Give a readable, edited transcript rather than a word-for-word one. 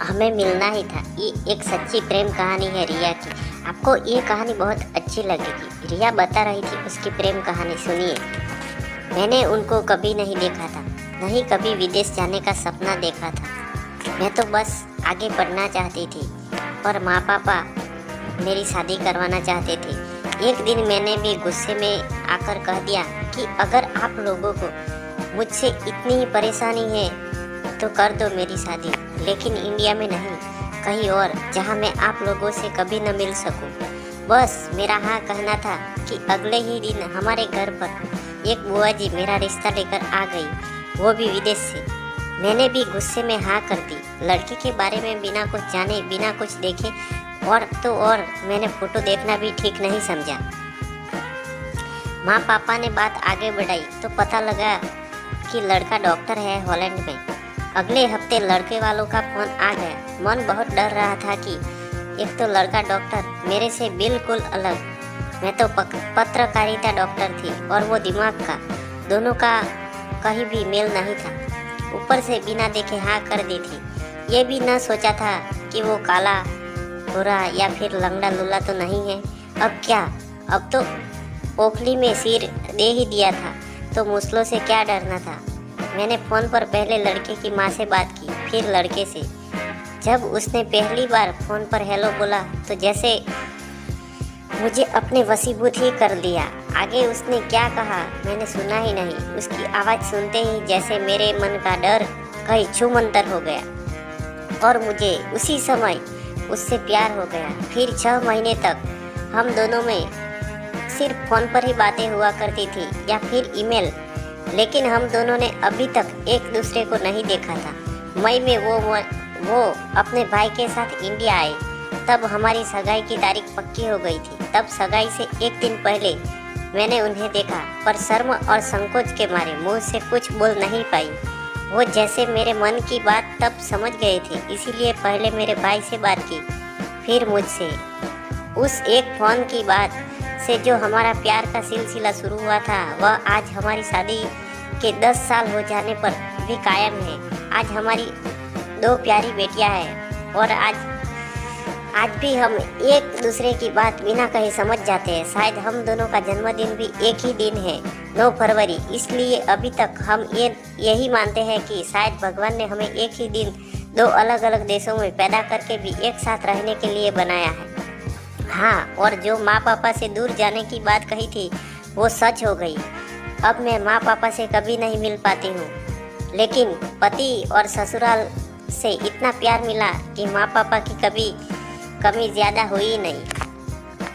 हमें मिलना ही था। ये एक सच्ची प्रेम कहानी है रिया की। आपको ये कहानी बहुत अच्छी लगेगी। रिया बता रही थी उसकी प्रेम कहानी, सुनिए। मैंने उनको कभी नहीं देखा था, नहीं कभी विदेश जाने का सपना देखा था। मैं तो बस आगे बढ़ना चाहती थी, पर माँ पापा मेरी शादी करवाना चाहते थे। एक दिन मैंने भी गुस्से में आकर कह दिया कि अगर आप लोगों को मुझसे इतनी ही परेशानी है तो कर दो मेरी शादी, लेकिन इंडिया में नहीं, कहीं और, जहाँ मैं आप लोगों से कभी न मिल सकूं। बस मेरा हाँ कहना था कि अगले ही दिन हमारे घर पर एक बुआ जी मेरा रिश्ता लेकर आ गई, वो भी विदेश से। मैंने भी गुस्से में हाँ कर दी। लड़की के बारे में बिना कुछ जाने, बिना कुछ देखे, और तो और मैंने फोटो देखना भी ठीक नहीं समझा। माँ पापा ने बात आगे बढ़ाई तो पता लगा कि लड़का डॉक्टर है हॉलैंड में। अगले हफ्ते लड़के वालों का फोन आ गया। मन बहुत डर रहा था कि एक तो लड़का डॉक्टर, मेरे से बिल्कुल अलग। मैं तो पत्रकारिता डॉक्टर थी और वो दिमाग का, दोनों का कहीं भी मेल नहीं था। ऊपर से बिना देखे हाँ कर दी थी। ये भी न सोचा था कि वो काला गोरा या फिर लंगड़ा लूला तो नहीं है। अब क्या, अब तो ओखली में सिर दे ही दिया था, तो मुसलों से क्या डरना था। मैंने फ़ोन पर पहले लड़के की माँ से बात की, फिर लड़के से। जब उसने पहली बार फ़ोन पर हेलो बोला तो जैसे मुझे अपने वशीभूत ही कर दिया। आगे उसने क्या कहा मैंने सुना ही नहीं। उसकी आवाज़ सुनते ही जैसे मेरे मन का डर कहीं छूमंतर हो गया और मुझे उसी समय उससे प्यार हो गया। फिर 6 महीने तक हम दोनों में सिर्फ फ़ोन पर ही बातें हुआ करती थी या फिर ईमेल, लेकिन हम दोनों ने अभी तक एक दूसरे को नहीं देखा था। मई में वो अपने भाई के साथ इंडिया आए, तब हमारी सगाई की तारीख पक्की हो गई थी। तब सगाई से एक दिन पहले मैंने उन्हें देखा, पर शर्म और संकोच के मारे मुंह से कुछ बोल नहीं पाई। वो जैसे मेरे मन की बात तब समझ गए थे, इसीलिए पहले मेरे भाई से बात की, फिर मुझसे। उस एक फ़ोन की बात से जो हमारा प्यार का सिलसिला शुरू हुआ था, वह आज हमारी शादी के 10 साल हो जाने पर भी कायम है। आज हमारी 2 प्यारी बेटियां हैं और आज भी हम एक दूसरे की बात बिना कहे समझ जाते हैं। शायद हम दोनों का जन्मदिन भी एक ही दिन है, 9 फरवरी। इसलिए अभी तक हम यही मानते हैं कि शायद भगवान ने हमें एक ही दिन 2 अलग अलग देशों में पैदा करके भी एक साथ रहने के लिए बनाया है। हाँ, और जो माँ पापा से दूर जाने की बात कही थी वो सच हो गई। अब मैं माँ पापा से कभी नहीं मिल पाती हूँ, लेकिन पति और ससुराल से इतना प्यार मिला कि माँ पापा की कभी कमी ज़्यादा हुई नहीं।